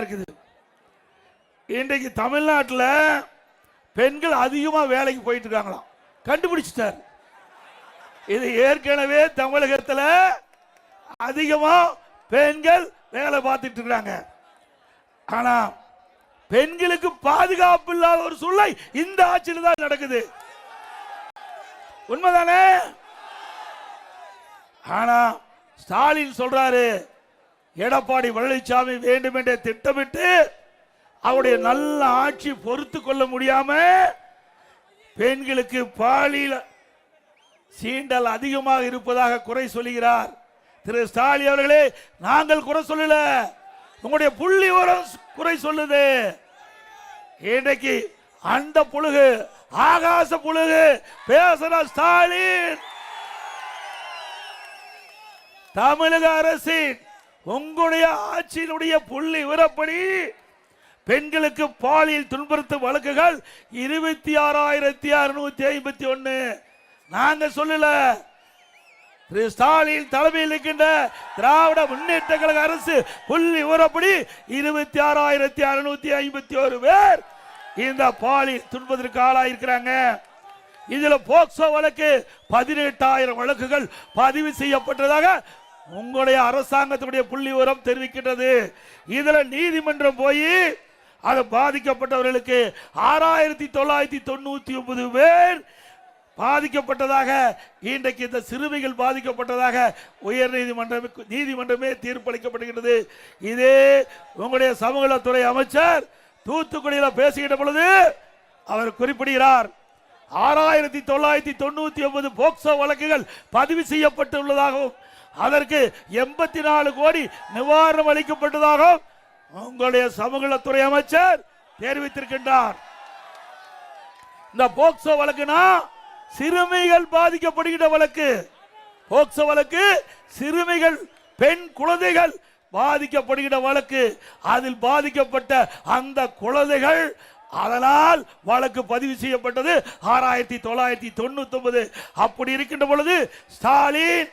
இருக்குது. இன்றைக்கு தமிழ்நாட்டில் பெண்கள் அதிகமா வேலைக்கு போயிட்டு இருக்காங்களாம், கண்டுபிடிச்சிட்டார். இது ஏற்கனவே தமிழகத்தில் அதிகமா பெண்கள் வேலை பார்த்துட்டு இருக்காங்க. ஆனா பெண்களுக்கு பாதுகாப்பு இல்லாத ஒரு சூழ்நிலை இந்த ஆட்சியில் தான் நடக்குது. உண்மைதானே? ஆனா ஸ்டாலின் சொல்றாரு, எடப்பாடி பழனிசாமி வேண்டும் என்ற திட்டமிட்டு அவருடைய நல்ல ஆட்சி பொறுத்து கொள்ள முடியாம பெண்களுக்கு பாலியல் சீண்டல் அதிகமாக இருப்பதாக குறை சொல்லுகிறார். திரு ஸ்டாலின் அவர்களே, நாங்கள் குறை சொல்லல, உங்களுடைய புள்ளி விவரம் குறை சொல்லுது. இன்றைக்கு அந்த புழுகு, ஆகாச புழுகு பேசுற ஸ்டாலின், தமிழக அரசின் உங்களுடைய ஆட்சியினுடைய புள்ளி விவரப்படி பெண்களுக்கு பாலியல் துன்புறுத்தும் வழக்குகள் 26,651. நாங்க சொல்லல, ஸ்டாலின் தலைமையில் இருக்கின்ற திராவிட முன்னேற்ற கழக அரசு புள்ளி விவரப்படி 26,651 பேர் இந்த பாலியல் துன்பத்திற்கு ஆளாயிருக்கிறாங்க. இதுல போக்சோ வழக்கு 18,000 வழக்குகள் பதிவு செய்யப்பட்டதாக உங்களுடைய அரசாங்கத்துடைய புள்ளி விவரம் தெரிவிக்கின்றது. இதுல நீதிமன்றம் போய் அது பாதிக்கப்பட்டவர்களுக்கு 6,999 பேர் பாதிக்கப்பட்டதாக, இன்றைக்கு இந்த சிறுமிகள் பாதிக்கப்பட்டதாக உயர் நீதிமன்றமே தீர்ப்பளிக்கப்படுகிறது. இதே உங்களுடைய சமூகத்துறை அமைச்சர் தூத்துக்குடியில் பேசுகின்ற பொழுது அவர் குறிப்பிடுகிறார், 6,999 போக்சோ வழக்குகள் பதிவு செய்யப்பட்டுள்ளதாகவும் அதற்கு 84 கோடி நிவாரணம் அளிக்கப்பட்டதாகவும் உங்களுடைய சமூகத்துறை அமைச்சர் தெரிவித்திருக்கின்றார். இந்த போக்சோ வழக்குனா சிறுமிகள் பாதிக்கப்படுகின்ற வழக்கு. போக்சோ வழக்கு சிறுமிகள், பெண் குழந்தைகள் பாதிக்கப்படுகின்ற வழக்கு. அதில் பாதிக்கப்பட்ட அந்த குழந்தைகள், அதனால் வழக்கு பதிவு செய்யப்பட்டது 6,999. அப்படி இருக்கின்ற பொழுது ஸ்டாலின்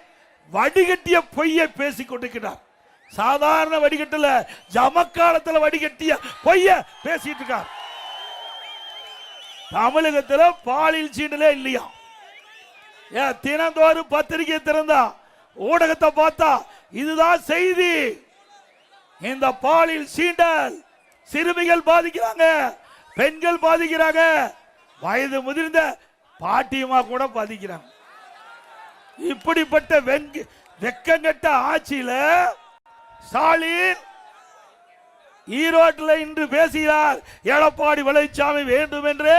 வடிகட்டிய பொய்யை பேசிக் கொண்டிருக்கிறார். சாதாரண வடிகட்டல, ஜமக்காலத்தில் வடிகட்டிய பொய்ய பேசிட்டு இருக்கார். தமிழகத்தில் பாலியல் சீண்டலே இல்லையா? தினந்தோறும் பத்திரிகை திறந்தா, ஊடகத்தை பார்த்தா இதுதான் செய்தி. இந்த பாலியல் சீண்டல் சிறுமிகள் பாதிக்கிறாங்க, பெண்கள் பாதிக்கிறாங்க, வயது முதிர்ந்த பாட்டியமா கூட பாதிக்கிறாங்க. இப்படிப்பட்ட வெக்கங்கட்ட ஆட்சியில ஸ்டாலின் ஈரோட்டில் இன்று பேசுகிறார், எடப்பாடி பழனிசாமி வேண்டும் என்று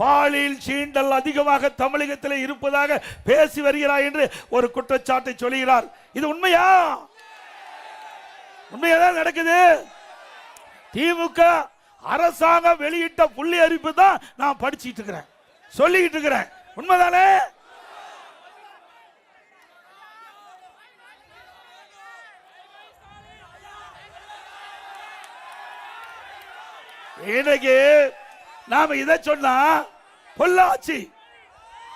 பாலியல் சீண்டல் அதிகமாக தமிழகத்தில் இருப்பதாக பேசி வருகிறார் என்று ஒரு குற்றச்சாட்டை சொல்கிறார். இது உண்மையா? உண்மையாதான் நடக்குது. திமுக அரசாங்கம் வெளியிட்ட புள்ளி அறிவிப்பு தான் நான் படிச்சுட்டு இருக்கிறேன், சொல்லிட்டு இருக்கிறேன். உண்மைதானே? இன்னைக்கு நாம இதை சொன்னா பொள்ளாச்சி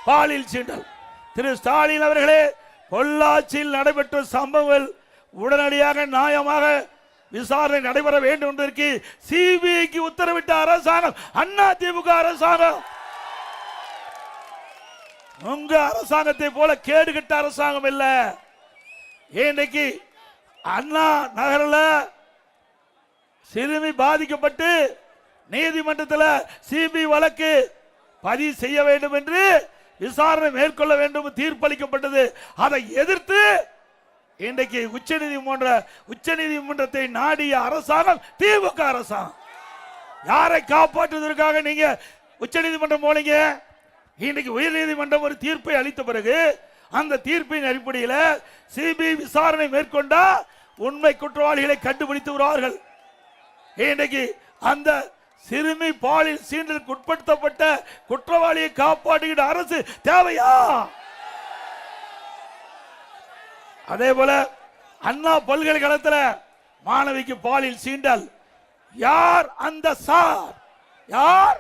பாலியல் சீண்டல். திரு ஸ்டாலின் அவர்களே, பொள்ளாச்சியில் நடைபெற்ற சம்பவங்கள் உடனடியாக நியாயமாக விசாரணை நடைபெற வேண்டும் என்பதற்கு சிபிஐக்கு உத்தரவிட்ட அரசாங்கம் அதிமுக அரசாங்கம். உங்க அரசாங்கத்தை போல கேடுகட்ட அரசாங்கம் இல்ல. இன்னைக்கு அண்ணா நகரில் சிறுமி பாதிக்கப்பட்டு நீதிமன்றத்தில் சிபிஐ வழக்கு பதிவு செய்ய வேண்டும் என்று விசாரணை மேற்கொள்ள வேண்டும் தீர்ப்பளிக்கப்பட்டது. அதை எதிர்த்து இன்றைக்கு உச்சநீதிமன்றத்தை நாடிய அரசாங்கம் திமுக அரசாங்கம். யாரை காப்பாற்றுவதற்காக நீங்க உச்சநீதிமன்றம் போனீங்க? இன்றைக்கு உயர்நீதிமன்றம் ஒரு தீர்ப்பை அளித்த பிறகு அந்த தீர்ப்பின் அடிப்படையில் சிபிஐ விசாரணை மேற்கொண்டா உண்மை குற்றவாளிகளை கண்டுபிடித்து வருவார்கள். இன்றைக்கு அந்த சிறுமி பாலியல் சீண்டலுக்கு உட்படுத்தப்பட்ட குற்றவாளியை காப்பாற்றுகிற அரசு தேவையா? அதே போல அண்ணா பல்கலைக்கழகத்தில் மாணவிக்கு பாலியல் சீண்டல், யார் அந்த சார்? யார்?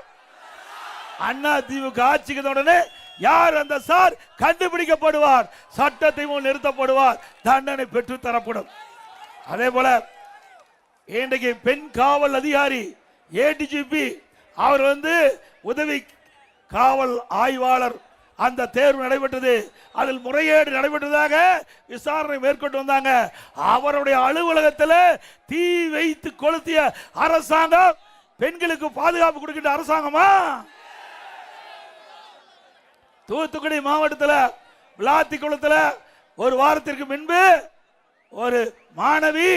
அண்ணா திமுக ஆட்சிக்கு உடனே யார் அந்த சார் கண்டுபிடிக்கப்படுவார், சட்டத்தை முன் நிறுத்தப்படுவார், தண்டனை பெற்று தரப்படும். அதே போல இன்றைக்கு பெண் காவல் அதிகாரி ஏடிஜிபி அவர் உதவி காவல் ஆய்வாளர் அந்த தேர்வு நடைபெற்றது. அதில் முறைகேடு நடைபெற்றதாக விசாரணை மேற்கொண்டு வந்தாங்க. அவருடைய அலுவலகத்தில் தீ வைத்து கொளுத்திய அரசாங்கம் பெண்களுக்கு பாதுகாப்பு கொடுக்கின்ற அரசாங்கமா? தூத்துக்குடி மாவட்டத்தில் விளாத்திக்குளத்தில் ஒரு வாரத்திற்கு முன்பு ஒரு மாணவி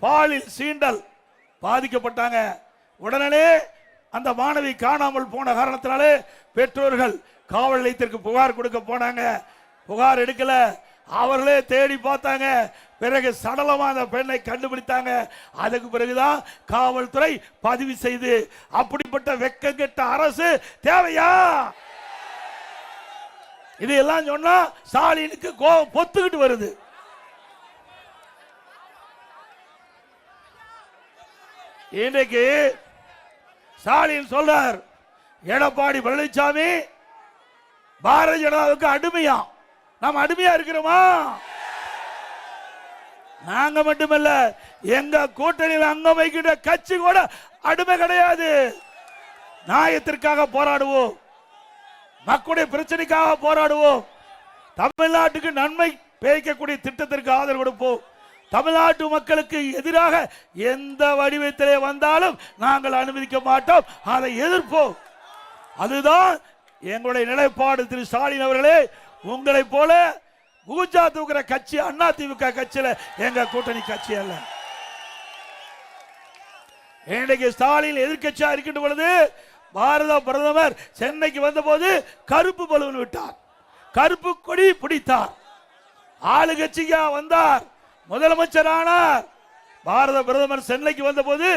பாலியல் சீண்டல் பாதிக்கப்பட்டாங்க. உடனே அந்த மாணவி காணாமல் போன காரணத்தினாலே பெற்றோர்கள் காவல் நிலையத்திற்கு புகார் கொடுக்க போனாங்க. புகார் எடுக்கல, அவர்களே தேடி பார்த்தாங்க. பிறகு சடலமா அந்த பெண்ணை கண்டுபிடித்தாங்க. அதுக்கு பிறகுதான் காவல்துறை பதிவு செய்து. அப்படிப்பட்ட வெக்கங்கெட்ட அரசு தேவையா? இதெல்லாம் சொன்னா ஸ்டாலினுக்கு கோபம் பொத்துக்கிட்டு வருது. இன்றைக்கு ஸ்டாலின் சொல்றார், எடப்பாடி பழனிசாமி பாரதிய ஜனதாவுக்கு அடிமையா? நாம் அடிமையா இருக்கிறோமா? நாங்க மட்டுமல்ல, எங்க கூட்டணியில் அங்கம் வைக்கின்ற கட்சி கூட அடிமை கிடையாது. நியாயத்திற்காக போராடுவோம், மக்களுடைய பிரச்சனைக்காக போராடுவோம், தமிழ்நாட்டுக்கு நன்மை பேய்க்கக்கூடிய திட்டத்திற்கு ஆதரவு கொடுப்போம். தமிழ்நாட்டு மக்களுக்கு எதிராக எந்த வடிவத்திலே வந்தாலும் நாங்கள் அனுமதிக்க மாட்டோம், அதை எதிர்ப்போம். அதுதான் எங்களுடைய நிலைப்பாடு. திரு ஸ்டாலின் அவர்களே, உங்களை போல பூஜா தூக்குற கட்சி அண்ணா திமுக கட்சியில எங்க கூட்டணி கட்சி அல்ல. இன்றைக்கு ஸ்டாலின் எதிர்கட்சியா இருக்கின்ற பொழுது பாரத பிரதமர் சென்னைக்கு வந்த போது கருப்பு பலூன் விட்டார், கருப்பு கொடி பிடித்தார். ஆளுங்கட்சியா வந்தார், முதலமைச்சர் ஆனார். பாரத பிரதமர் சென்னைக்கு வந்த போது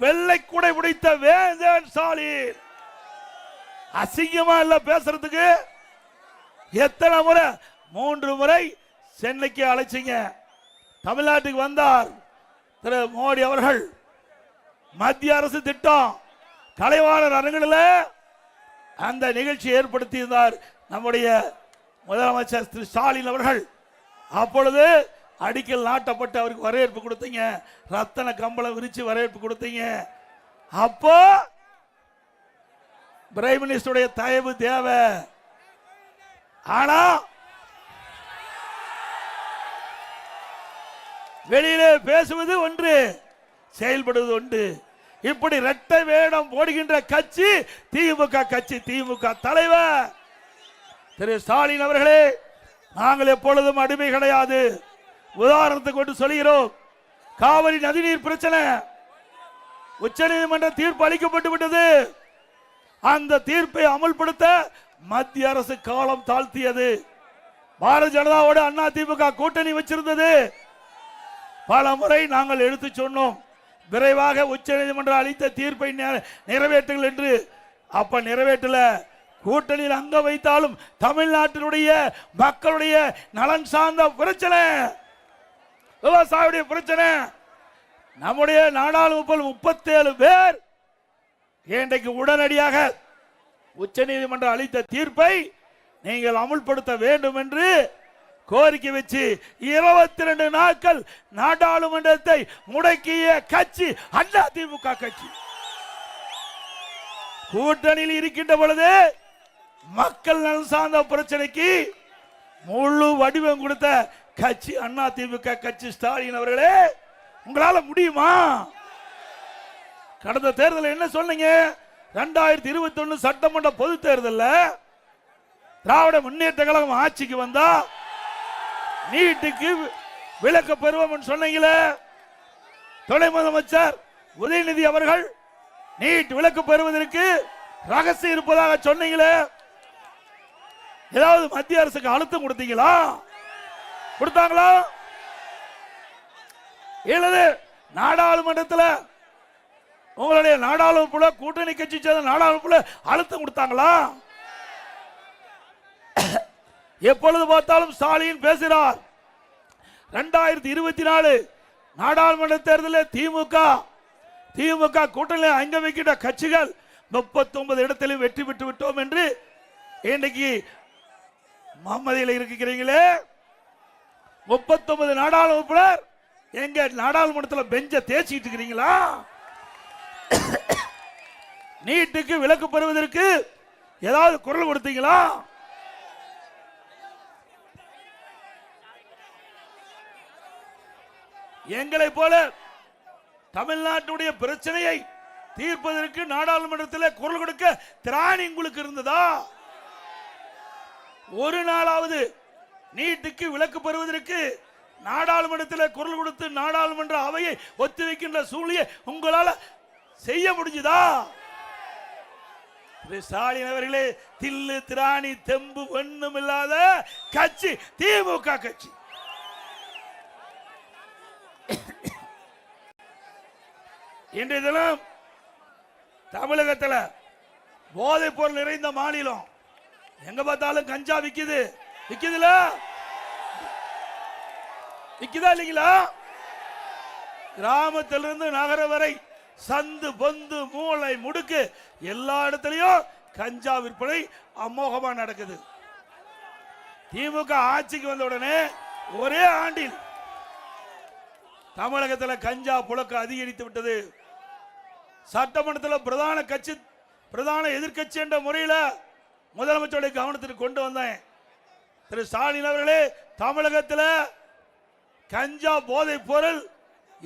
வெள்ளை குடை பிடித்த வேந்தன் ஸ்டாலின். அசிங்கமா இல்ல பேசுறதுக்கு? எத்தனை முறை? 3 முறை சென்னைக்கு அழைச்சிங்க. தமிழ்நாட்டுக்கு வந்தார் திரு மோடி அவர்கள். மத்திய அரசு திட்டம் கலைவாணர் அரங்கில் அந்த நிகழ்ச்சி ஏற்படுத்தி இருந்தார் நம்முடைய முதலமைச்சர் திரு ஸ்டாலின் அவர்கள். அப்பொழுது அடிக்கல் நாட்டப்பட்டு அவருக்கு வரவேற்பு கொடுத்தீங்க, ரத்தன கம்பளம் விரிச்சு வரவேற்பு கொடுத்தீங்க. அப்போ பிரைம் மினிஸ்டருடைய தயவு தேவை. ஆனா வெளியிலே பேசுவது ஒன்று, செயல்படுவது ஒன்று. இப்படி இரட்டை வேடம் போடுகின்ற கட்சி திமுக கட்சி. திமுக தலைவர் திரு ஸ்டாலின் அவர்களே, நாங்கள் எப்பொழுதும் அடிமை கிடையாது. உதாரணத்துக்கு கொண்டு சொல்கிறோம், காவிரி நதிநீர் பிரச்சனை உச்சநீதிமன்ற தீர்ப்பு அளிக்கப்பட்டு விட்டது. அந்த தீர்ப்பை அமல்படுத்த மத்திய அரசு காலம் தாழ்த்தியது. பாரதிய ஜனதாவோடு அண்ணா திமுக கூட்டணி வச்சிருந்தது. பல முறை நாங்கள் எடுத்து சொன்னோம், விரைவாக உச்சநீதிமன்றம் அளித்த தீர்ப்பை நிறைவேற்றுங்கள் என்று. அப்ப நிறைவேற்றல. கூட்டணியில் அங்க வைத்தாலும் தமிழ்நாட்டினுடைய மக்களுடைய நலன் சார்ந்த பிரச்சனை, விவசாயியுடைய பிரச்சனை. நம்முடைய நாடாளுமன்ற 37 பேர் இன்றைக்கு உடனடியாக உச்சநீதிமன்றம் அளித்த தீர்ப்பை நீங்கள் அமுல்படுத்த வேண்டும் என்று கோரிக்கை வச்சு 22 நாட்கள் நாடாளுமன்றத்தை முடக்கிய கட்சி அண்ணா திமுக கட்சி. கூட்டணியில் இருக்கின்ற பொழுது மக்கள் நலன் சார்ந்த பிரச்சனைக்கு முழு வடிவம் கொடுத்த கட்சி அண்ணா திமுக கட்சி. ஸ்டாலின் அவர்களே, உங்களால முடியுமா? கடந்த தேர்தலில் என்ன சொன்னீங்க? 2021 சட்டமன்ற பொது தேர்தலில் திராவிட முன்னேற்ற கழகம் ஆட்சிக்கு வந்தா நீட்டுக்கு விலக்க பெறுவோம் சொன்னீங்களே. துணை முதலமைச்சர் உதயநிதி அவர்கள் நீட் விலக்கு பெறுவதற்கு ரகசியம் இருப்பதாக சொன்னீங்களே. ஏதாவது மத்திய அரசுக்கு அழுத்தம் கொடுத்தீங்களா? கொடுத்தாங்களா? இல்லது நாடாளுமன்றத்தில் உங்களுடைய நாடாளுமன்ற கூட்டணி கட்சி சேர்ந்த நாடாளுமன்ற அழுத்தம் கொடுத்தாங்களா? எப்பொழுது பார்த்தாலும் ஸ்டாலின் பேசுகிறார். 2024 நாடாளுமன்ற தேர்தலில் திமுக கூட்டணியில் அங்க வைக்கின்ற கட்சிகள் 39 இடத்திலும் வெற்றி பெற்று விட்டோம் என்று இன்றைக்கு மம்மதியில் இருக்கிறீங்களே. 39 நாடாளுமன்ற எங்க நாடாளுமன்றத்தில் பெஞ்ச தேய்ச்சிட்டு இருக்கிறீங்களா? நீட்டுக்கு விலக்கு பெறுவதற்கு ஏதாவது குரல் கொடுத்தீங்களா? எங்களை போல தமிழ்நாட்டுடைய பிரச்சனையை தீர்ப்பதற்கு நாடாளுமன்றத்தில் குரல் கொடுக்க திராணி உங்களுக்கு இருந்ததா? ஒரு நாளாவது நீட்டுக்கு விலக்கு பெறுவதற்கு நாடாளுமன்றத்தில் குரல் கொடுத்து நாடாளுமன்ற அவையை ஒத்திவைக்கின்ற சூழ்நிலையை உங்களால செய்ய முடிஞ்சதா? ஸ்டாலின் அவர்களே, தில்லு திராணி தெம்பு ஒண்ணும் இல்லாத கட்சி திமுக கட்சி. இன்றைய தினம் தமிழகத்தில் போதைப் பொருள் நிறைந்த மாநிலம். எங்க பார்த்தாலும் கஞ்சா விக்குது. விக்குதுல? விக்குதா இல்லைங்களா? கிராமத்திலிருந்து நகரம் வரை சந்து பொந்து மூளை முடுக்கு எல்லா இடத்துலயும் கஞ்சா விற்பனை அமோகமா நடக்குது. திமுக ஆட்சிக்கு வந்த உடனே ஒரே ஆண்டில் தமிழகத்தில் கஞ்சா புழக்க அதிகரித்து விட்டது. சட்டமன்றத்தில் பிரதான எதிர்கட்சி என்ற முறையில் முதலமைச்சருடைய கவனத்திற்கு கொண்டு வந்தேன். திரு ஸ்டாலின் அவர்களே, தமிழகத்தில் கஞ்சா போதைப் பொருள்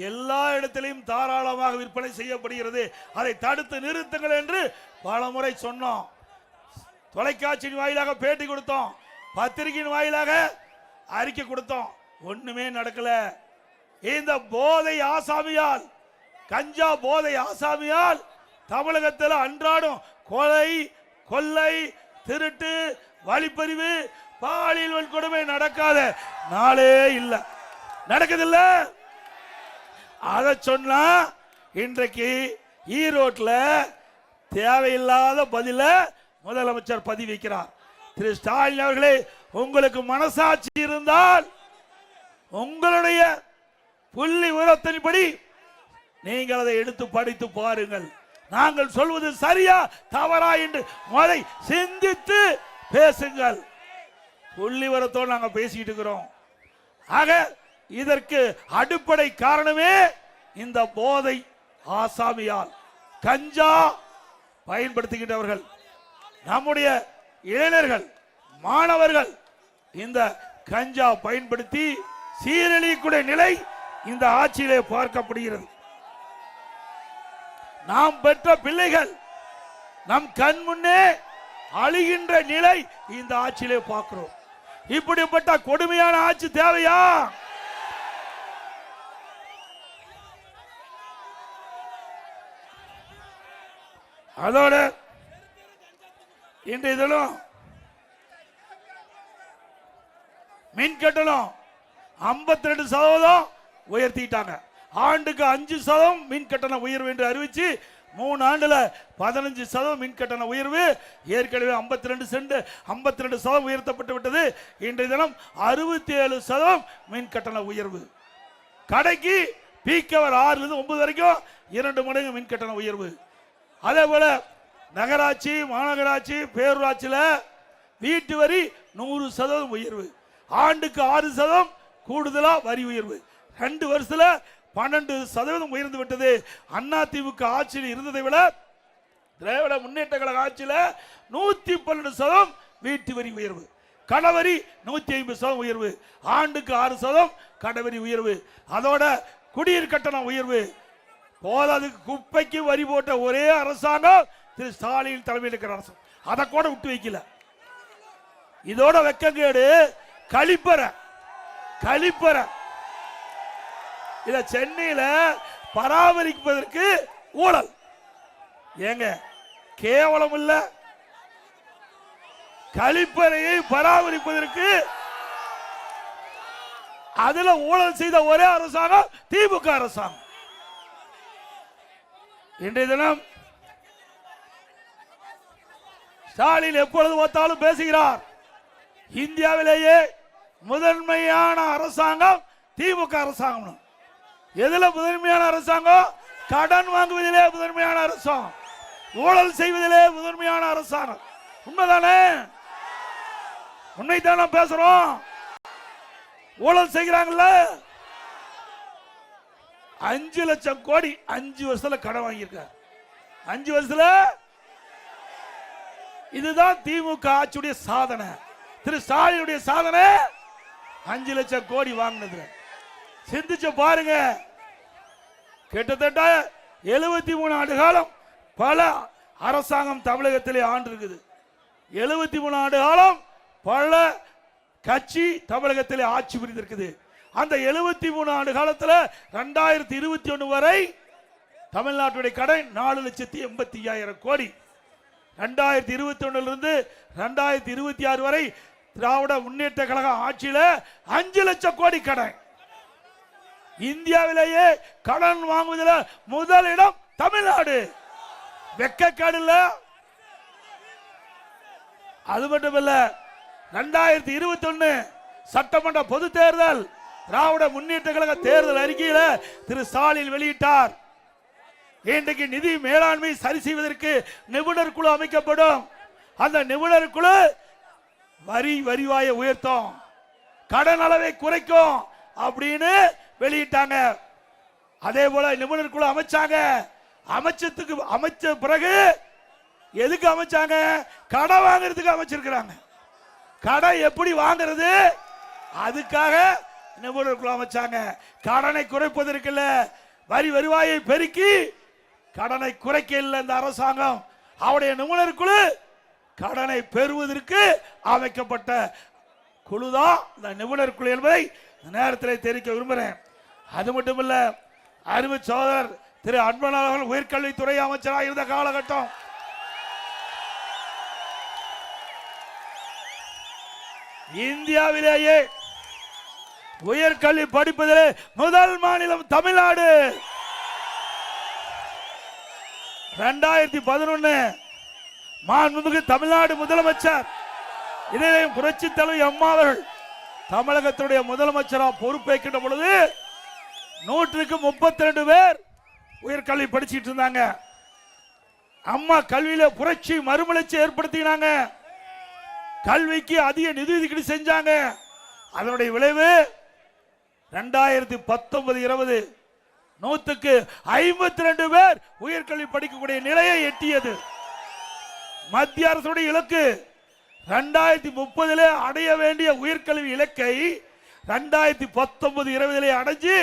எல்லா இடத்திலையும் தாராளமாக விற்பனை செய்யப்படுகிறது. அதை தடுத்து நிறுத்துங்கள் என்று பல முறை சொன்னோம். தொலைக்காட்சியின் வாயிலாக பேட்டி கொடுத்தோம், பத்திரிகையின் வாயிலாக அறிக்கை கொடுத்தோம். ஒண்ணுமே நடக்கல. இந்த போதை ஆசாமியால், கஞ்சா போதை ஆசாமியால் தமிழகத்தில் அன்றாடம் கொலை, கொள்ளை, திருட்டு, வழிப்பறிவு, பாலியல் வன்கொடுமை நடக்காத நாளே இல்லை. நடக்குதில்ல? அதை சொன்னா இன்றைக்கு ஈரோட்டில் தேவையில்லாத பதில முதலமைச்சர் பதிவு வைக்கிறார். திரு ஸ்டாலின் அவர்களே, உங்களுக்கு மனசாட்சி இருந்தால் உங்களுடைய புள்ளி விவரத்தின்படி நீங்கள் அதை எடுத்து படித்து பாருங்கள். நாங்கள் சொல்வது சரியா தவறா என்று முதலை சிந்தித்து பேசுங்கள். புள்ளி விவரத்தோடு நாங்கள் பேசிட்டு இருக்கிறோம். ஆக இதற்கு அடிப்படை காரணமே இந்த போதை ஆசாமியால் கஞ்சா பயன்படுத்துகின்றவர்கள், நம்முடைய இளைஞர்கள், மாணவர்கள் இந்த கஞ்சா பயன்படுத்தி சீரழியக்கூடிய நிலை இந்த ஆட்சியிலே பார்க்கப்படுகிறது. நாம் பெற்ற பிள்ளைகள் நம் கண் முன்னே அழிகின்ற நிலை இந்த ஆட்சியிலே பார்க்கிறோம். இப்படிப்பட்ட கொடுமையான ஆட்சி தேவையா? அதோட இன்றைய தினம் மின் கட்டணம் 52% உயர்த்திட்டாங்க. ஆண்டுக்கு 5% மின் கட்டண உயர்வு என்று அறிவிச்சு 3 ஆண்டுல 15% மின் கட்டண உயர்வு. ஏற்கனவே 52% உயர்த்தப்பட்டு விட்டது. இன்றைய தினம் 67% மின் கட்டண உயர்வு. கடைக்கு பீக் அவர் 6 to 9 வரைக்கும் 2 மடங்கு மின் கட்டண உயர்வு. அதே போல நகராட்சி, மாநகராட்சி, பேரூராட்சியில் வீட்டு வரி 100% உயர்வு. ஆண்டுக்கு 6% கூடுதலா வரி உயர்வு. 2 வருஷத்துல 12% உயர்ந்து விட்டது. அதிமுக ஆட்சியில் இருந்ததை விட திராவிட முன்னேற்ற கழக ஆட்சியில் 112% வீட்டு வரி உயர்வு. கடவரி 150% உயர்வு. ஆண்டுக்கு 6% கடவரி உயர்வு. அதோட குடிநீர் கட்டண உயர்வு. போதாதுக்கு குப்பைக்கு வரி போட்ட ஒரே அரசாங்கம் திரு ஸ்டாலின் தலைமையில் இருக்கிற அரசு. அதை கூட விட்டு வைக்கல. இதோட வெக்கங்கேடு கழிப்பற இத சென்னையில பராமரிப்பதற்கு ஊழல். ஏங்க கேவலம் இல்ல? கழிப்பறையை பராமரிப்பதற்கு அதுல ஊழல் செய்த ஒரே அரசாங்கம் திமுக அரசாங்கம். இன்றைய தினம் ஸ்டாலின் எப்பொழுது பார்த்தாலும் பேசுகிறார், இந்தியாவிலேயே முதன்மையான அரசாங்கம் திமுக அரசாங்கம். எதுல முதன்மையான அரசாங்கம்? கடன் வாங்குவதிலே முதன்மையான அரசாங்கம், ஊழல் செய்வதிலே முதன்மையான அரசாங்கம். உண்மைதானே? உண்மைதான் பேசுறோம். ஊழல் செய்கிறாங்கல்ல, 5 லட்சம் கோடி 5 வருஷத்துல கடன் வாங்கியிருக்கார். 5 வருஷத்துல. இதுதான் திமுக ஆட்சியுடைய சாதனை. திரு ஸ்டாலினுடைய சாதனை 5 லட்சம் கோடி வாங்கினது. சிந்திச்சு பாருங்க. கிட்டத்தட்ட 73 ஆண்டு காலம் பல அரசாங்கம் தமிழகத்திலே ஆண்டு இருக்குது. 73 ஆண்டு காலம் பல கட்சி தமிழகத்திலே ஆட்சி புரிந்திருக்குது. அந்த 73 ஆண்டு காலத்தில் 2021 வரை தமிழ்நாட்டுடைய கடன் 4,85,000 கோடி. 2021 இருந்து 2026 வரை திராவிட முன்னேற்ற கழக ஆட்சியில் 5 லட்சம் கோடி கடன். இந்தியாவிலேயே கடன் வாங்குவதில் முதல் இடம் தமிழ்நாடு. வெக்கக்கேடு இல்ல? அது மட்டுமல்ல, 2021 சட்டமன்ற பொது தேர்தல் திராவிட முன்னேற்ற கழக தேர்தல் அறிக்கையில திரு ஸ்டாலின் வெளியிட்டார். இன்றைக்கு நிதி மேலாண்மை சரி செய்வதற்கு நிபுணர் குழு அமைக்கப்படும். அந்த நிபுணர் குழு வரிவாயை உயர்த்தும், கடன் அளவை குறைக்கும் அப்படின்னு வெளியிட்டாங்க. அதே போல நிபுணர் குழு அமைச்சாங்க. அமைச்ச பிறகு எதுக்கு அமைச்சாங்க? கடன் வாங்குறதுக்கு அமைச்சிருக்கிறாங்க. கடன் எப்படி வாங்குறது அதுக்காக நிபுணர் குழு அமைச்சாங்க. கடனை குறைப்பதற்கு இல்ல, வருவாயை பெருக்கி கடனை குறைக்க இல்லை இந்த அரசாங்கம். அவருடைய நிபுணர் குழு கடனை பெறுவதற்கு அமைக்கப்பட்ட குழுதான் இந்த நிபுணர் குழு என்பதை நேரத்தில் தெரிவிக்க விரும்புகிறேன். அது மட்டுமல்ல, அருமை சோதரர் திரு அன்பழகன் அவர்கள் உயர்கல்வித்துறை அமைச்சராக இருந்த காலகட்டம் இந்தியாவிலேயே உயர்கல்வி படிப்பதிலே முதல் மாநிலம் தமிழ்நாடு. 2011 மாண்புமிகு தமிழ்நாடு முதலமைச்சர் இதயம் புரட்சி தலைவர் அம்மா அவர்கள் தமிழகத்துடைய முதலமைச்சராக பொறுப்பேற்கின்ற பொழுது 132 பேர் உயர்கல்வி படிச்சுட்டு இருந்தாங்க. அம்மா கல்வியில புரட்சி மறுமலர்ச்சி ஏற்படுத்தினாங்க. கல்விக்கு அதிக நிதி ஒதுக்கீடு செஞ்சாங்க. அதனுடைய விளைவு 2019-20 100க்கு 52 பேர் உயர்கல்வி படிக்கக்கூடிய நிலையை எட்டியது. மத்திய அரசுடைய இலக்கு 2030 அடைய வேண்டிய உயர்கல்வி இலக்கை 2019-20 அடைஞ்சு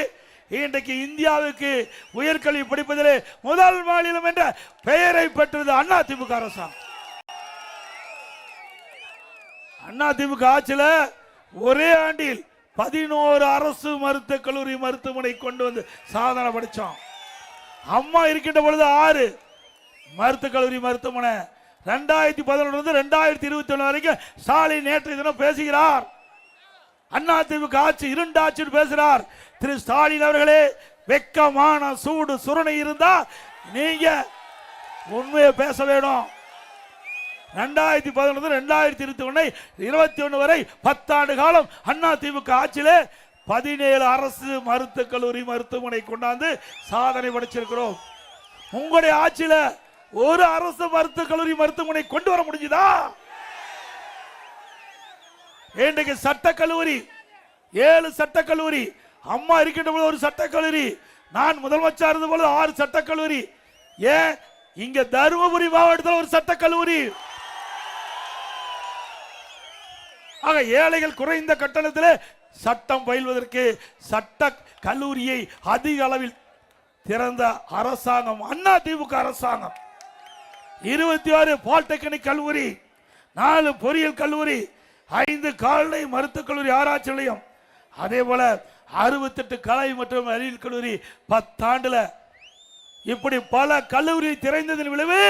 இன்றைக்கு இந்தியாவுக்கு உயர்கல்வி படிப்பதிலே முதல் மாநிலம் என்ற பெயரை பெற்றது அதிமுக அரசாங்கம். அதிமுக ஆட்சியில் ஒரே ஆண்டில் 11 அரசு மருத்துவக் கல்லூரி மருத்துவமனை கொண்டு வந்து சாதனை படித்தோம். அம்மா இருக்கின்ற பொழுது 6 மருத்துவக் கல்லூரி மருத்துவமனை. 2011 2021 வரைக்கும் ஸ்டாலின் நேற்று தினம் பேசுகிறார். அதிமுக ஆட்சி இருண்ட ஆட்சி பேசுகிறார். திரு ஸ்டாலின் அவர்களே, வெக்கமான சூடு சுரணை இருந்தா நீங்க உண்மையை பேச வேணும். 2011 2021 வரை 10 ஆண்டு காலம் அதிமுக ஆட்சியிலே 17 அரசு மருத்துவக் கல்லூரி மருத்துவமனை கொண்டாந்து சாதனை படைச்சிருக்கிறோம். உங்களுடைய ஆட்சியில ஒரு அரசு மருத்துவக் கல்லூரி மருத்துவமனை கொண்டு வர முடிஞ்சுதா? இன்றைக்கு சட்டக்கல்லூரி 7 சட்டக்கல்லூரி. அம்மா இருக்கின்ற போது ஒரு சட்டக்கல்லூரி, நான் முதலமைச்சர் இருந்த போது 6 சட்டக்கல்லூரி. ஏன் இங்க தருமபுரி மாவட்டத்தில் ஒரு சட்டக்கல்லூரி. ஆக ஏழைகள் குறைந்த கட்டணத்தில் சட்டம் பயில்வதற்கு சட்ட கல்லூரியை அதிக அளவில் திறந்த அரசாங்கம் அதிமுக அரசாங்கம். 26 பாலிடெக்னிக் கல்லூரி, 4 பொறியியல் கல்லூரி, 5 கால்நடை மருத்துவக் கல்லூரி ஆராய்ச்சி நிலையம், அதே போல 68 கலை மற்றும் அறிவியல் கல்லூரி 10 ஆண்டுல இப்படி பல கல்லூரி திறந்ததன் விளைவு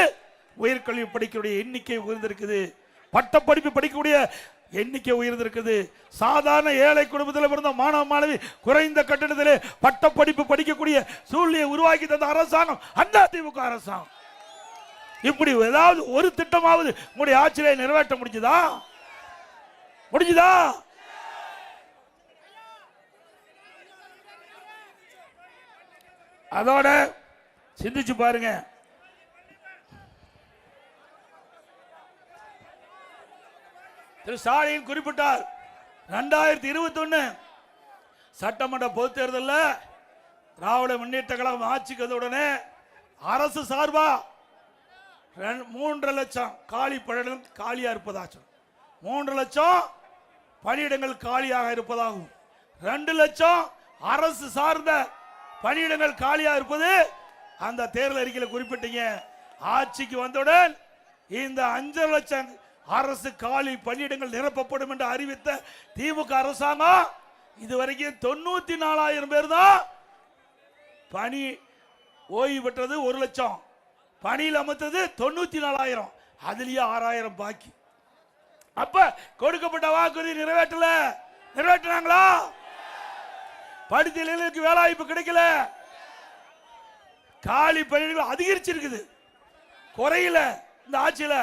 உயர்கல்வி படிக்கக்கூடிய எண்ணிக்கை உயர்ந்திருக்குது. பட்டப்படிப்பு படிக்கக்கூடிய எண்ணிக்கை உயர்ந்திருக்குது. சாதாரண ஏழை குடும்பத்தில் பிறந்த மாணவ மாணவி குறைந்த கட்டணத்திலே பட்டப்படிப்பு படிக்கக்கூடிய சூழ்நிலையை உருவாக்கி தந்த அரசாங்கம் அதிமுக அரசாங்கம். இப்படி ஏதாவது ஒரு திட்டமாவது உங்களுடைய ஆட்சியை நிறைவேற்ற முடிஞ்சுதா? அதோட சிந்திச்சு பாருங்க. திரு ஸ்டாலின் குறிப்பிட்டார் 2021 சட்டமன்ற பொது தேர்தலில் திராவிட முன்னேற்ற கழகம் ஆட்சிக்கு வந்தவுடனே அரசு சார்பா 3.5 லட்சம் காலி பணியிடங்கள் காலியா இருப்பதாகும். 3 லட்சம் பணியிடங்கள் காலியாக இருப்பதாகும். 2 லட்சம் அரசு சார்ந்த பணியிடங்கள் காலியா இருப்பது அந்த தேர்தல் அறிக்கையில் குறிப்பிட்டீங்க. ஆட்சிக்கு வந்தவுடன் இந்த 5 லட்சம் அரசு காலி பணியிடங்கள் நிரப்பப்படும் என்று அறிவித்த திமுக அரசாங்கம் இதுவரைக்கும் 94,000 பேர் தான் பணி ஓய்வு பெற்றது. 1 லட்சம் பணியில் அமர்த்தது 94,000, அதுலயே 6,000 பாக்கி. அப்ப கொடுக்கப்பட்ட வாக்குறுதி நிறைவேற்றினாங்களா? படித்த இளைஞர்களுக்கு வேலை வாய்ப்பு கிடைக்கல. காலி பணியிடங்கள் அதிகரிச்சிருக்குது, குறையில இந்த ஆட்சியில.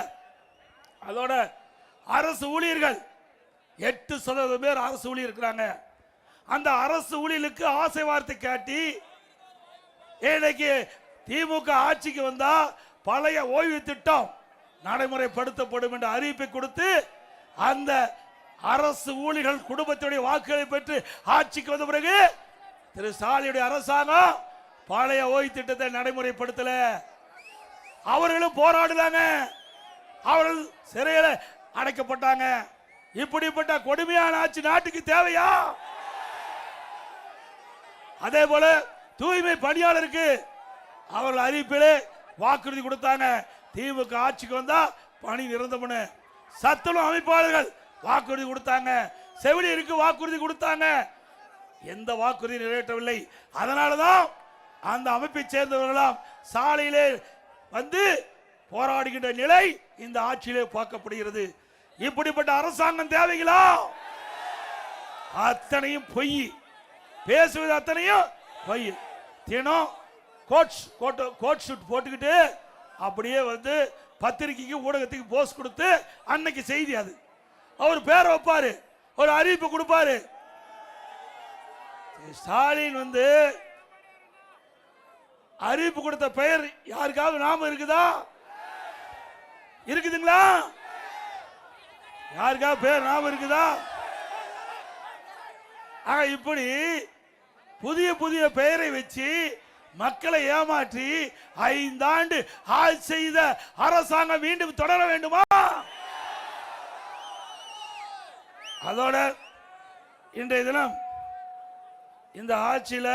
அதோட அரசு ஊழியர்கள் 8% பேர் அரசு ஊழியர் இருக்கிறாங்க. அந்த அரசு ஊழியர்களுக்கு ஆசை வார்த்தை காட்டி இன்னைக்கு திமுக ஆட்சிக்கு வந்தா பழைய ஓய்வு திட்டம் நடைமுறைப்படுத்தப்படும் என்ற அறிவிப்பை கொடுத்து அந்த அரசு ஊழியர்கள் குடும்பத்துடைய வாக்குகளை பெற்று ஆட்சிக்கு வந்த பிறகு திரு ஸ்டாலினுடைய அரசாங்கம் பழைய ஓய்வு திட்டத்தை நடைமுறைப்படுத்தல. அவர்களும் போராடுறாங்க, அவர்கள் சிறையில் அடைக்கப்பட்டாங்க. இப்படிப்பட்ட கொடுமையான ஆட்சி நாட்டுக்கு தேவையா? அதே போல தூய்மை பணியாளருக்கு அவர்கள் அறிவிப்பிலே வாக்குறுதி கொடுத்தாங்க. திமுக ஆட்சிக்கு வந்தா பணி நிரந்தரம்னு. சத்துணவு அமைப்பாளர்கள் வாக்குறுதி கொடுத்தாங்க, செவிலியருக்கு வாக்குறுதி கொடுத்தாங்க. எந்த வாக்குறுதி நிறைவேற்றவில்லை. அதனாலதான் அந்த அமைப்பை சேர்ந்தவர்களாம் சாலையிலே வந்து போராடுகின்ற நிலை இந்த ஆட்சியிலே பார்க்கப்படுகிறது. இப்படிப்பட்ட அரசாங்கம் தேவைங்களா? அத்தனையும் பொய், பேசுவது அத்தனையும் பொய். தினம் கோட் ஷூட் போட்டுக்கிட்டு அப்படியே வந்து பத்திரிகைக்கு ஊடகத்துக்கு போஸ்ட் கொடுத்து அன்னைக்கு செய்தி அது அவர் பேரை வைப்பாரு, ஒரு அறிவிப்பு கொடுப்பாரு. ஸ்டாலின் வந்து அறிவிப்பு கொடுத்த பெயர் யாருக்காவது நாம இருக்குதா? இருக்குதுங்களா? யாருக்காவது பேர் நாம இருக்குதா? இப்படி புதிய புதிய பெயரை வச்சு மக்களை ஏமாற்றி 5 ஆண்டு ஆட்சி செய்த அரசாங்கம் மீண்டும் தொடர வேண்டுமா? அதோட இன்றைய தினம் இந்த ஆட்சியில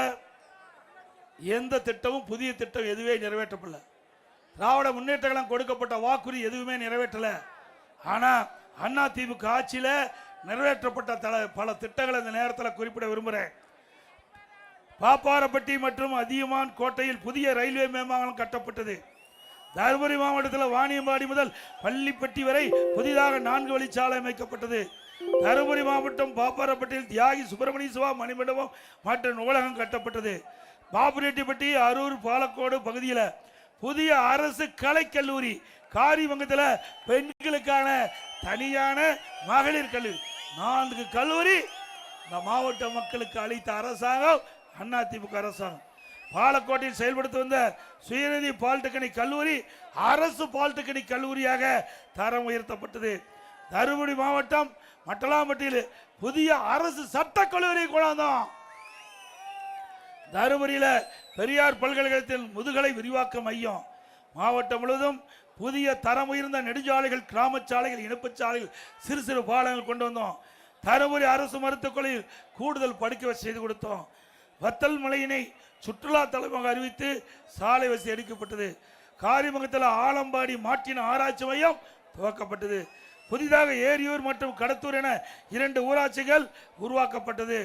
எந்த திட்டமும் புதிய திட்டம் எதுவே நிறைவேற்றப்படல. திராவிட முன்னேற்ற கழகம் கொடுக்கப்பட்ட வாக்குறுதி எதுவுமே நிறைவேற்றல. ஆனா அண்ணா திமுக ஆட்சியில நிறைவேற்றப்பட்ட பல திட்டங்களை இந்த நேரத்தில் குறிப்பிட விரும்புகிறேன். பாப்பாரப்பட்டி மற்றும் அதியமான் கோட்டையில் புதிய ரயில்வே மேம்பாலம் கட்டப்பட்டது. தருமபுரி மாவட்டத்தில் வாணியம்பாடி முதல் பள்ளிப்பட்டி வரை புதிதாக 4 வழிச்சாலை அமைக்கப்பட்டது. தருமபுரி மாவட்டம் பாப்பாரப்பட்டியில் தியாகி சுப்பிரமணிய சிவா மணிமண்டபம் மற்றும் நூலகம் கட்டப்பட்டது. பாப்புரெட்டிப்பட்டி, அரூர், பாலக்கோடு பகுதியில் புதிய அரசு கலைக்கல்லூரி, காரிமங்கத்தில் பெண்களுக்கான தனியான மகளிர் கல்லூரி, 4 கல்லூரி இந்த மாவட்ட மக்களுக்கு அளித்த அரசாங்கம் அதிமுக அரசாங்கம். பாலக்கோட்டையில் செயல்படுத்தி வந்த சுயநிதி பாலிடெக்னிக் கல்லூரி அரசு பாலிடெக்னிக் கல்லூரியாக தரம் உயர்த்தப்பட்டது. தருமபுரி மாவட்டம் மட்டலாம்பட்டியில் புதிய அரசு சட்ட கல்லூரி கொண்டாந்தோம். தருமபுரியில் பெரியார் பல்கலைக்கழகத்தில் முதுகலை விரிவாக்க மையம். மாவட்டம் முழுவதும் புதிய தரம் உயர்ந்த நெடுஞ்சாலைகள், கிராம சாலைகள், இணைப்பு சாலைகள், சிறு சிறு பாலங்கள் கொண்டு வந்தோம். தருமபுரி அரசு மருத்துவக் கல்லூரியில் கூடுதல் படுக்கை செய்து கொடுத்தோம். வத்தல் மலையினை சுற்றுலா தலமாக அறிவித்து சாலை வசதி அளிக்கப்பட்டது. காரிமங்கத்தில் ஆலம்பாடி மாற்றின ஆராய்ச்சி மையம் துவக்கப்பட்டது. புதிதாக ஏரியூர் மற்றும் கடத்தூர் என 2 ஊராட்சிகள் உருவாக்கப்பட்டது.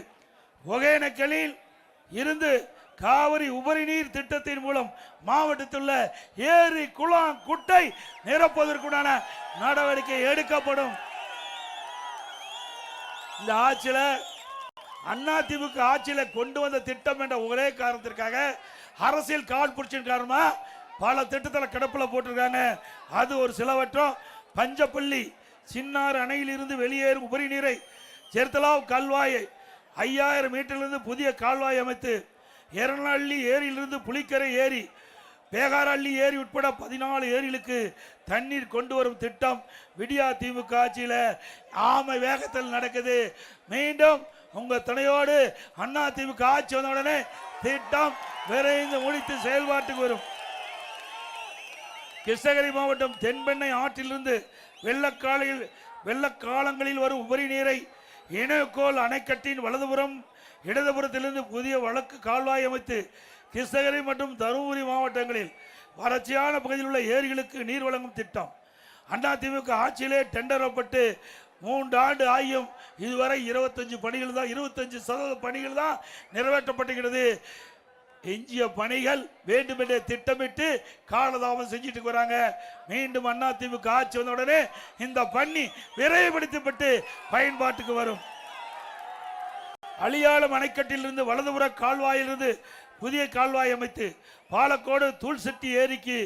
ஒகேனக்கலில் இருந்து காவிரி உபரி நீர் திட்டத்தின் மூலம் மாவட்டத்தில் உள்ள ஏரி, குளம், குட்டை நிரப்புவதற்குண்டான நடவடிக்கை எடுக்கப்படும். இந்த ஆட்சியில் அதிமுக ஆட்சியில கொண்டு வந்த திட்டம் என்ற ஒரே காரணத்திற்காக அரசியல் காழ்ப்புணர்ச்சியின் காரணமா பல திட்டத்தில் கிடப்பில் போட்டிருக்காங்க. அது ஒரு சிலவற்றம். பஞ்சப்பள்ளி சின்னாறு அணையில் இருந்து வெளியேறும் உபரி நீரை ஜெர்தலாவ் கால்வாயை 5000 மீட்டரிலிருந்து புதிய கால்வாய் அமைத்து எரணள்ளி ஏரியிலிருந்து புலிக்கரை ஏரி, பேகாரள்ளி ஏரி உட்பட 14 ஏரிகளுக்கு தண்ணீர் கொண்டு வரும் திட்டம் விடியா திமுக ஆட்சியில ஆமை வேகத்தில் நடக்குது. மீண்டும் உங்க துணையோடு அண்ணா திமுக ஆட்சி வந்த உடனே திட்டம் விரைந்து முடித்து செயல்பாட்டுக்கு வரும். கிருஷ்ணகிரி மாவட்டம் தென்பெண்ணை ஆற்றிலிருந்து வெள்ளக்காலங்களில் வரும் உபரி நீரை இணையக்கோள் அணைக்கட்டின் வலதுபுறம் இடதுபுறத்திலிருந்து புதிய வழக்கு கால்வாய் அமைத்து கிருஷ்ணகிரி மற்றும் தருமபுரி மாவட்டங்களில் வறட்சியான பகுதியில் உள்ள ஏரிகளுக்கு நீர் வழங்கும் திட்டம் அதிமுக ஆட்சியிலே டெண்டரப்பட்டு 3 ஆண்டு ஆகியும் இதுவரை 25% பணிகள் தான் நிறைவேற்றப்பட்டுகிறது. எஞ்சிய பணிகள் வேண்டுமென்றே திட்டமிட்டு காலதாமம் செஞ்சுட்டு வராங்க. மீண்டும் அதிமுக ஆட்சி வந்த உடனே இந்த பணி விரைவுபடுத்தப்பட்டு பயன்பாட்டுக்கு வரும். அழியாளம் அணைக்கட்டிலிருந்து வலதுபுற கால்வாயிலிருந்து புதிய கால்வாய் அமைத்து பாலக்கோடு தூள்செட்டி ஏரிக்கு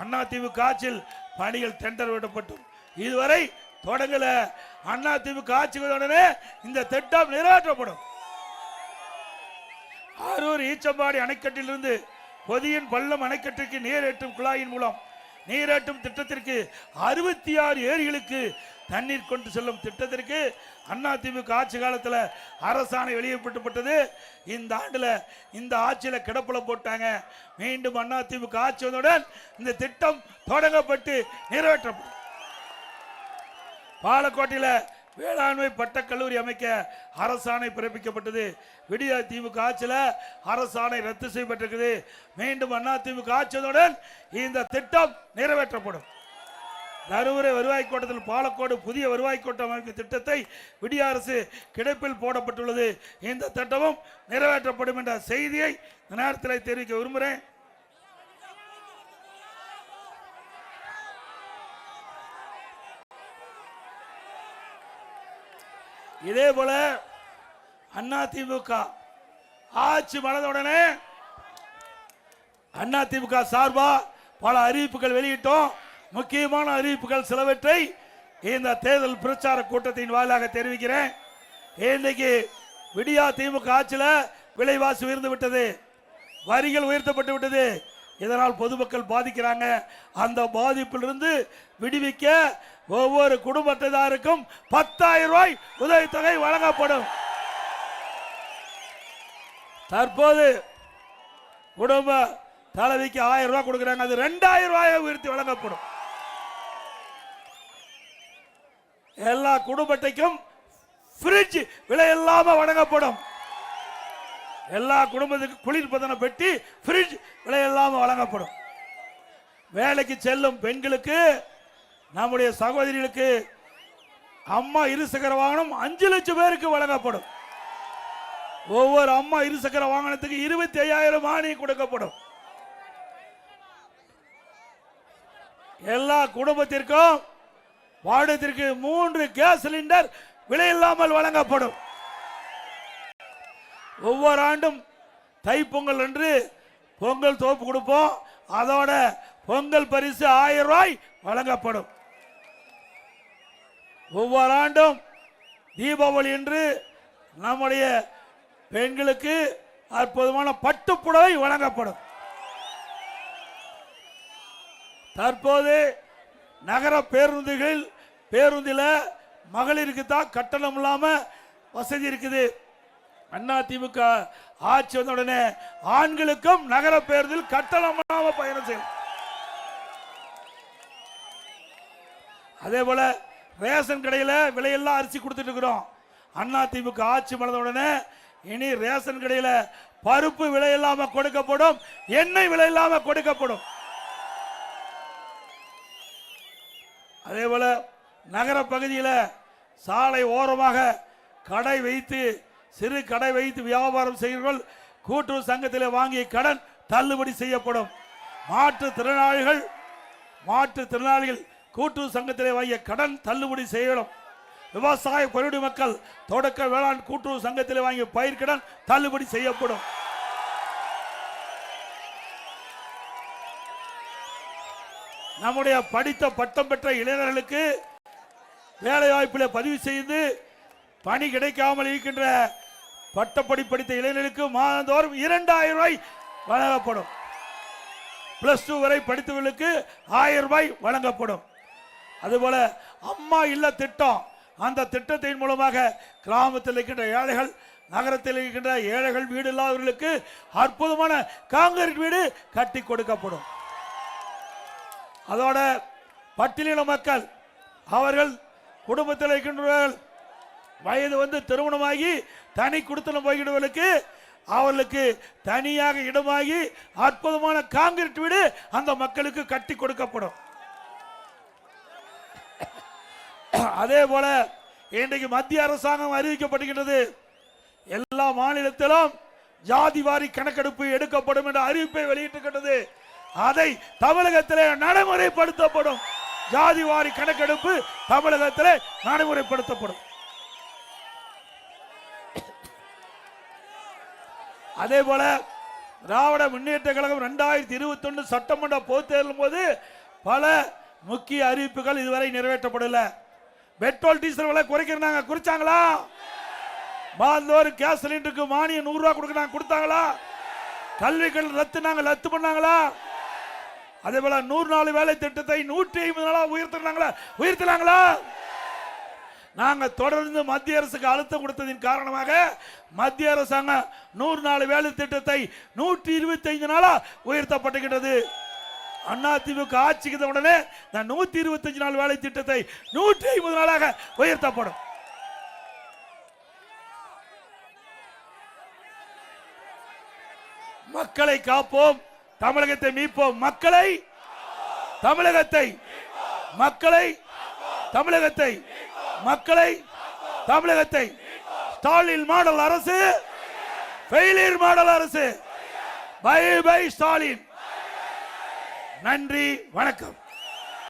அதிமுக ஆட்சியில் பணிகள் டெண்டர் விடப்பட்டும் இதுவரை தொடங்கல. அதிமுக ஆட்சி உடனே இந்த திட்டம் நிறைவேற்றப்படும். ஆரூர் ஈச்சம்பாடி அணைக்கட்டிலிருந்து பொதியின் பள்ளம் அணைக்கட்டிற்கு நீரேற்றும் குழாயின் மூலம் நீரேற்றும் திட்டத்திற்கு 66 ஏரிகளுக்கு தண்ணீர் கொண்டு செல்லும் திட்டத்திற்கு அதிமுக ஆட்சி காலத்தில் அரசாணை வெளியிடப்பட்டது. இந்த ஆண்டுல இந்த ஆட்சியில கிடப்புல போட்டாங்க. மீண்டும் அதிமுக ஆட்சி வந்தவுடன் இந்த திட்டம் தொடங்கப்பட்டு நிறைவேற்றப்படும். பாலக்கோட்டையில் வேளாண்மை பட்டக்கல்லூரி அமைக்க அரசாணை பிறப்பிக்கப்பட்டது. விடிய திமுக ஆட்சியில் அரசாணை ரத்து செய்யப்பட்டிருக்குது. மீண்டும் அதிமுக ஆட்சியுடன் இந்த திட்டம் நிறைவேற்றப்படும். தருமபுரி வருவாய் கோட்டத்தில் பாலக்கோடு புதிய வருவாய் கோட்டம் அமைக்கும் திட்டத்தை விடிய அரசு கிடப்பில் போடப்பட்டுள்ளது. இந்த திட்டமும் நிறைவேற்றப்படும் என்ற செய்தியை இந்த நேரத்தில் தெரிவிக்க விரும்புகிறேன். இதே போல அதிமுக ஆட்சி மலர்ந்தவுடனே அதிமுக சார்பா பல அறிவிப்புகள் வெளியிட்டோம். முக்கியமான அறிவிப்புகள் சிலவற்றை இந்த தேர்தல் பிரச்சார கூட்டத்தின் வாயிலாக தெரிவிக்கிறேன். இன்னைக்கு விடியா திமுக ஆட்சியில் விலைவாசி உயர்ந்து விட்டது, வரிகள் உயர்த்தப்பட்டு விட்டது. இதனால் பொதுமக்கள் பாதிக்கிறாங்க. அந்த பாதிப்பிலிருந்து விடுவிக்க ஒவ்வொரு குடும்ப அட்டைதாருக்கும் 10,000 ரூபாய் உதவித்தொகை வழங்கப்படும். தற்போது குடும்ப தலைவிக்கு 1000 ரூபாய் கொடுக்கிறாங்க, அது 2000 ரூபாயை உயர்த்தி வழங்கப்படும். எல்லா குடும்ப அட்டைக்கும் ஃப்ரிட்ஜ் விலை இல்லாம வழங்கப்படும். எல்லா குடும்பத்துக்கும் குளிர்பதன பெட்டி ஃப்ரிட்ஜ் விலை இல்லாம வழங்கப்படும். வேலைக்கு செல்லும் பெண்களுக்கு, நம்முடைய சகோதரிகளுக்கு அம்மா இருசக்கர வாகனம் 5 லட்சம் பேருக்கு வழங்கப்படும். ஒவ்வொரு அம்மா இருசக்கர வாகனத்துக்கு 25,000 மானியம் கொடுக்கப்படும். எல்லா குடும்பத்திற்கும் வாடகைக்கு 3 கேஸ் சிலிண்டர் விலை இல்லாமல் வழங்கப்படும். ஒவ்வொரு ஆண்டும் தைப்பொங்கல் அன்று பொங்கல் தோப்பு கொடுப்போம். அதோட பொங்கல் பரிசு 1000 ரூபாய் வழங்கப்படும். ஒவ்வொரு ஆண்டும் தீபாவளி என்று நம்முடைய பெண்களுக்கு அற்புதமான பட்டுப்புடவை வழங்கப்படும். தற்போது நகர பேருந்தில் மகளிருக்கு தான் கட்டணம் இல்லாம வசதி இருக்குது. அதிமுக ஆட்சி வந்த உடனே ஆண்களுக்கும் நகர பேருந்தில் கட்டணம் இல்லாம பயணம் செய்யும். அதே போல ரேஷன் கடையில் விலையெல்லாம் அரிசி கொடுத்துட்டு இருக்கிறோம். அதிமுக ஆட்சி வந்த உடனே இனி ரேஷன் கடையில் பருப்பு விலை இல்லாம கொடுக்கப்படும், எண்ணெய் விலை இல்லாம கொடுக்கப்படும். அதே போல நகர பகுதியில் சாலை ஓரமாக கடை வைத்து சிறு கடை வைத்து வியாபாரம் செய்கிறவர்கள் கூட்டுறவு சங்கத்தில் வாங்கிய கடன் தள்ளுபடி செய்யப்படும். மாற்றுத்திறனாளிகள் கூட்டுறவு சங்கத்தில் வாங்கிய கடன் தள்ளுபடி செய்யப்படும். விவசாய பருவடி மக்கள் தொடக்க வேளாண் கூட்டுறவு சங்கத்தில் வாங்கிய பயிர்க்கடன் தள்ளுபடி செய்யப்படும். நம்முடைய படித்த பட்டம் பெற்ற இளைஞர்களுக்கு வேலை வாய்ப்பில் பதிவு செய்து பணி கிடைக்காமல் இருக்கின்ற பட்டப்படி படித்த இளைஞர்களுக்கு மாதந்தோறும் 2000 ரூபாய் வழங்கப்படும். +2 வரை படித்தவர்களுக்கு 1000 ரூபாய் வழங்கப்படும். அதுபோல அம்மா இல்ல திட்டம், அந்த திட்டத்தின் மூலமாக கிராமத்தில் இருக்கின்ற ஏழைகள் நகரத்தில் இருக்கின்ற ஏழைகள் வீடு இல்லாதவர்களுக்கு அற்புதமான காங்கிரீட் வீடு கட்டி கொடுக்கப்படும். அதோட பட்டியலின மக்கள் அவர்கள் குடும்பத்தில் இருக்கின்றவர்கள் வயது திருமணமாகி தனி குடித்தனம் போய்கின்றவர்களுக்கு அவர்களுக்கு தனியாக இடமாகி அற்புதமான காங்கிரீட் வீடு அந்த மக்களுக்கு கட்டி கொடுக்கப்படும். அதே போல இன்றைக்கு மத்திய அரசாங்கம் அறிவிக்கப்பட்டிருக்கிறது, எல்லா மாநிலத்திலும் ஜாதி வாரி கணக்கெடுப்பு எடுக்கப்படும் என்ற அறிவிப்பை வெளியிட்டிருக்கிறது. அதை தமிழகத்திலே நடைமுறைப்படுத்தப்படும். ஜாதி வாரி கணக்கெடுப்பு தமிழகத்திலே நடைமுறைப்படுத்தப்படும். அதே போல திராவிட முன்னேற்ற கழகம் 2021 சட்டமன்ற பொதுத் தேர்தலின் போது பல முக்கிய அறிவிப்புகள் இதுவரை நிறைவேற்றப்படல. பெட்ரோல் டீசல் விலை குறைக்கிறாங்க, குறிச்சாங்களா? மாதந்தோறும் கேஸ் சிலிண்டருக்கு மானியம் 100 ரூபாய் கொடுக்கறாங்க, கொடுத்தாங்களா? கல்விகள் ரத்து பண்ணாங்களா? அதே போல 100 நாள் வேலை திட்டத்தை 150 நாளா உயர்த்தினாங்களா? நாங்க தொடர்ந்து மத்திய அரசுக்கு அழுத்தம் கொடுத்ததின் காரணமாக மத்திய அரசாங்கம் 100 நாள் வேலை திட்டத்தை 125 நாளா உயர்த்தப்பட்டுகிறது. அதிமுக ஆட்சிக்கு உடனே 125 நாள் வேலை திட்டத்தை 150 நாளாக உயர்த்தப்படும். மக்களை காப்போம், தமிழகத்தை மீட்போம். தமிழகத்தை ஸ்டாலின் மாடல் அரசு, ஃபெயிலியர் மாடல் அரசு. Bye bye Stalin. நன்றி, வணக்கம்.